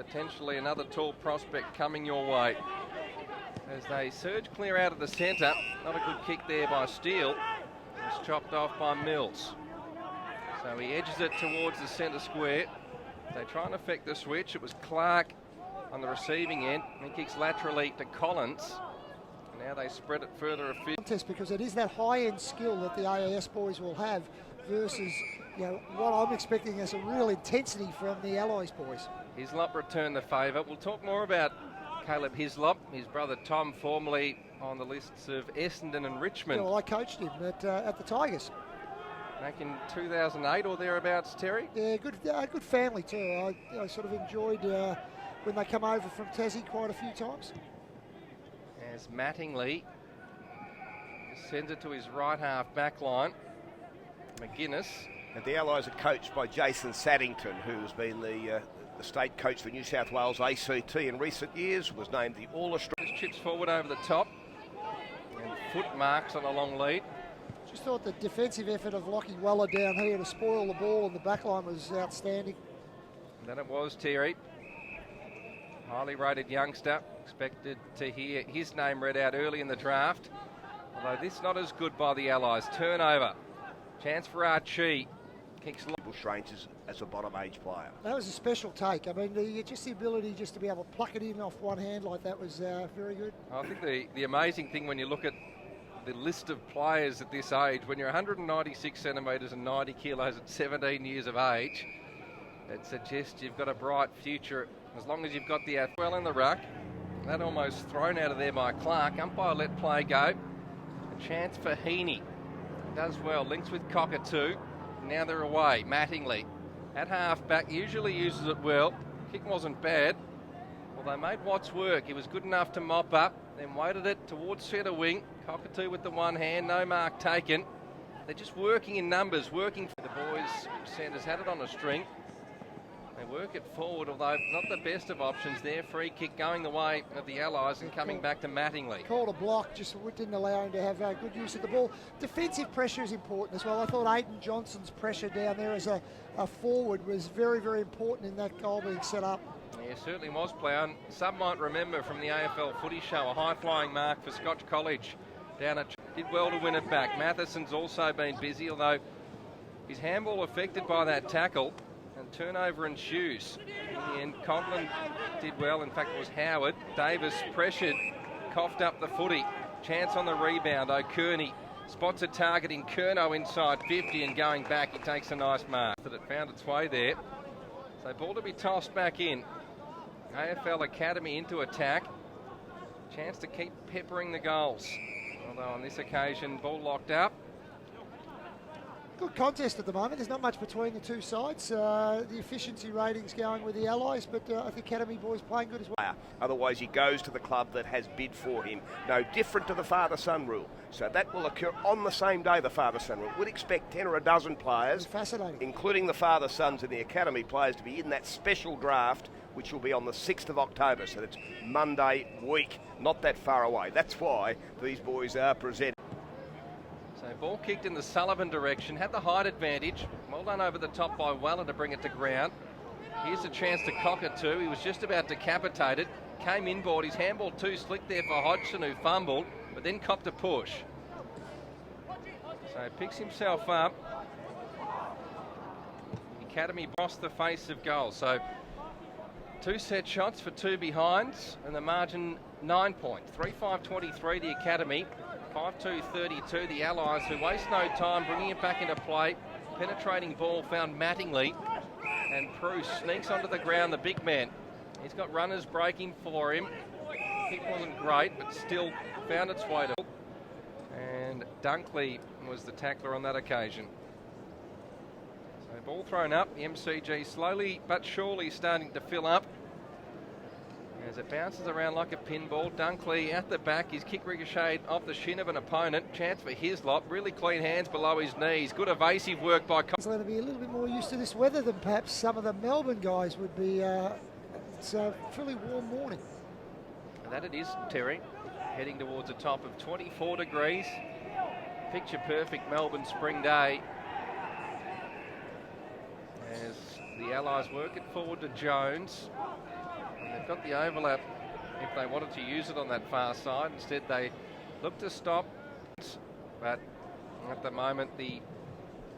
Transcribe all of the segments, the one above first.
potentially another tall prospect coming your way. As they surge clear out of the centre, not a good kick there by Steele. It's chopped off by Mills. So he edges it towards the centre square. They try and affect the switch. It was Clark on the receiving end. He kicks laterally to Collins. Now they spread it further afield. Contest, because it is that high-end skill that the AAS boys will have versus what I'm expecting as a real intensity from the Allies boys. Hislop returned the favour. We'll talk more about Caleb Hislop, his brother Tom, formerly on the lists of Essendon and Richmond. Well, I coached him at the Tigers. Back in 2008 or thereabouts, Terry? Yeah, good family too. I sort of enjoyed when they come over from Tassie quite a few times. As Mattingly sends it to his right half back line. McGuinness. And the Allies are coached by Jason Saddington, who's been the state coach for New South Wales ACT in recent years, was named the All-Australian. Chips forward over the top. And foot marks on a long lead. Just thought the defensive effort of Lockie Weller down here to spoil the ball on the back line was outstanding. And then it was Terry. Highly rated youngster. Expected to hear his name read out early in the draft. Although this not as good by the Allies. Turnover. Chance for Archie. Kicks Bush Rangers as a bottom age player. That was a special take. I mean, the ability just to be able to pluck it in off one hand like that was very good. I think the amazing thing when you look at the list of players at this age, when you're 196 centimetres and 90 kilos at 17 years of age, it suggests you've got a bright future as long as you've got the well in the ruck. That almost thrown out of there by Clark. Umpire let play go. A chance for Heaney. Does well. Links with Cockatoo. Now they're away. Mattingly at half back usually uses it well. Kick wasn't bad. Well, they made Watts work. He was good enough to mop up, then weighted it towards centre wing. Cockatoo with the one hand, no mark taken. They're just working in numbers, working for the boys. Sanders had it on a string. They work it forward, although not the best of options there. Free kick going the way of the Allies and coming back to Mattingly. Called a block, just didn't allow him to have good use of the ball. Defensive pressure is important as well. I thought Aidan Johnson's pressure down there as a forward was very, very important in that goal being set up. Yeah, certainly was, Plough. Some might remember from the AFL Footy Show, a high-flying mark for Scotch College down at... Did well to win it back. Matheson's also been busy, although his handball affected by that tackle. And turnover ensues. In the end, Conklin did well. In fact, it was Howard. Davis pressured, coughed up the footy. Chance on the rebound. O'Kearney spots a target in Curnow inside 50 and going back, he takes a nice mark. That it found its way there. So ball to be tossed back in. AFL Academy into attack. Chance to keep peppering the goals. Although on this occasion, ball locked up. Good contest at the moment. There's not much between the two sides. The efficiency ratings going with the Allies, but I think Academy boys playing good as well. Otherwise, he goes to the club that has bid for him. No different to the father-son rule. So that will occur on the same day, the father-son rule. We'd expect 10 or a dozen players, fascinating, including the father-sons and the Academy players, to be in that special draft, which will be on the 6th of October. So that's Monday week, not that far away. That's why these boys are presented. So ball kicked in the Sullivan direction, had the height advantage. Well done over the top by Weller to bring it to ground. Here's a chance to Cockatoo. He was just about decapitated. Came inboard, his handball too slick there for Hodgson, who fumbled, but then copped a push. So picks himself up. The Academy lost the face of goal. So 2 set shots for 2 behinds, and the margin 9 points. 3-5-23 the Academy. 5-2-32 the Allies, who waste no time bringing it back into play. Penetrating ball found Mattingly, and Prue sneaks onto the ground, the big man. He's got runners breaking for him. Kick wasn't great, but still found its way to... And Dunkley was the tackler on that occasion. So ball thrown up, the MCG slowly but surely starting to fill up. As it bounces around like a pinball, Dunkley at the back, his kick ricocheted off the shin of an opponent. Chance for Hislop, really clean hands below his knees. Good evasive work by... He's going to be a little bit more used to this weather than perhaps some of the Melbourne guys would be. It's a fairly warm morning. And that it is, Terry, heading towards a top of 24 degrees. Picture perfect Melbourne spring day. As the Allies work it forward to Jones. got the overlap if they wanted to use it on that far side. Instead, they looked to stop. But at the moment, the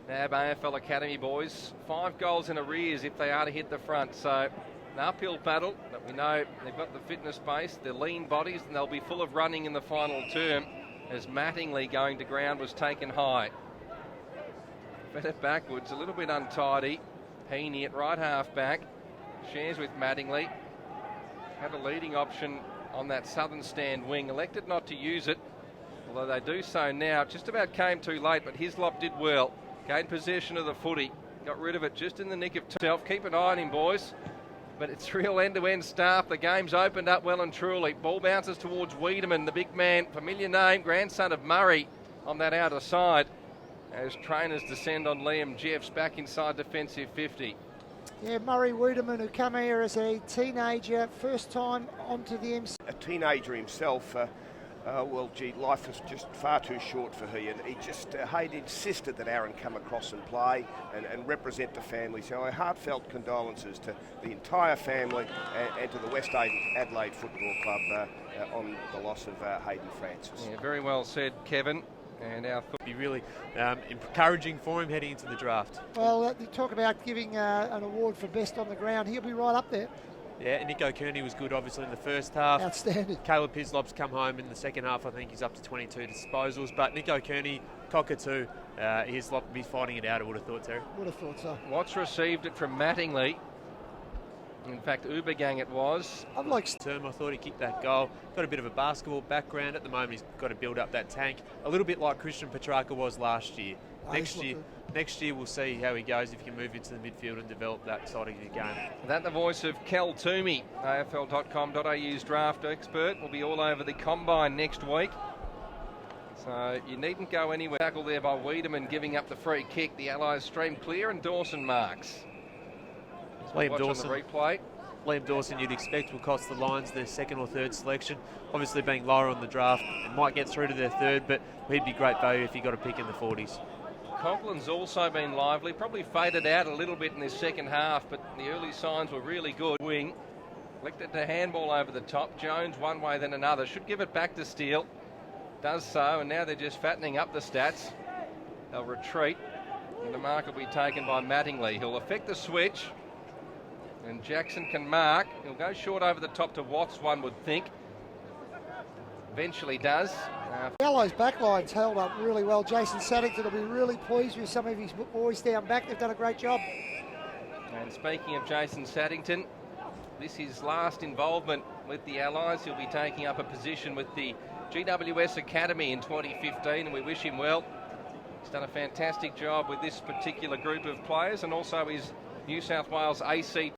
NAB AFL Academy boys, 5 goals in arrears if they are to hit the front. So an uphill battle, but we know they've got the fitness base, they're lean bodies, and they'll be full of running in the final term as Mattingly going to ground was taken high. Fed it backwards, a little bit untidy. Heaney at right half back, shares with Mattingly. Had a leading option on that southern stand wing, elected not to use it, although they do so now. Just about came too late, but Hislop did well. Gained possession of the footy, got rid of it just in the nick of time. Keep an eye on him, boys. But it's real end-to-end stuff. The game's opened up well and truly. Ball bounces towards Wiedemann, the big man, familiar name, grandson of Murray on that outer side, as trainers descend on Liam Jeffs back inside defensive 50. Yeah, Murray Wiedemann, who come here as a teenager, first time onto the MC. A teenager himself, well, gee, life was just far too short for he, and he just, Hayden insisted that Aaron come across and play and represent the family. So our heartfelt condolences to the entire family and to the West Adelaide Football Club on the loss of Hayden Francis. Yeah, very well said, Kevin. And our be really encouraging for him heading into the draft. Well, you talk about giving an award for best on the ground. He'll be right up there. Yeah, Nico Kearney was good, obviously, in the first half. Outstanding. Caleb Hislop's come home in the second half. I think he's up to 22 disposals. But Nico Kearney, cockatoo, Hislop will be fighting it out, I would have thought, Terry. Would have thought so. Watts received it from Mattingly. In fact, Ubergang it was. I'd like Term, I thought he kicked that goal. Got a bit of a basketball background. At the moment, he's got to build up that tank. A little bit like Christian Petrarca was last year. Next year we'll see how he goes if he can move into the midfield and develop that side of the game. That the voice of Kel Toomey, AFL.com.au's draft expert, will be all over the combine next week. So you needn't go anywhere. Tackle there by Wiedemann, giving up the free kick. The Allies stream clear and Dawson marks. Liam Dawson. On the replay. Liam Dawson, you'd expect, will cost the Lions their second or third selection. Obviously, being lower on the draft, it might get through to their third, but he'd be great value if he got a pick in the 40s. Coughlin's also been lively, probably faded out a little bit in this second half, but the early signs were really good. Wing, elected to handball over the top. Jones one way then another. Should give it back to Steele. Does so, and now they're just fattening up the stats. They'll retreat, and the mark will be taken by Mattingly. He'll effect the switch, and Jackson can mark. He'll go short over the top to Watts, one would think. Eventually does. Yellow's backline's held up really well. Jason Saddington will be really pleased with some of his boys down back. They've done a great job. And speaking of Jason Saddington, this is his last involvement with the Allies. He'll be taking up a position with the GWS Academy in 2015, and we wish him well. He's done a fantastic job with this particular group of players, and also his New South Wales AC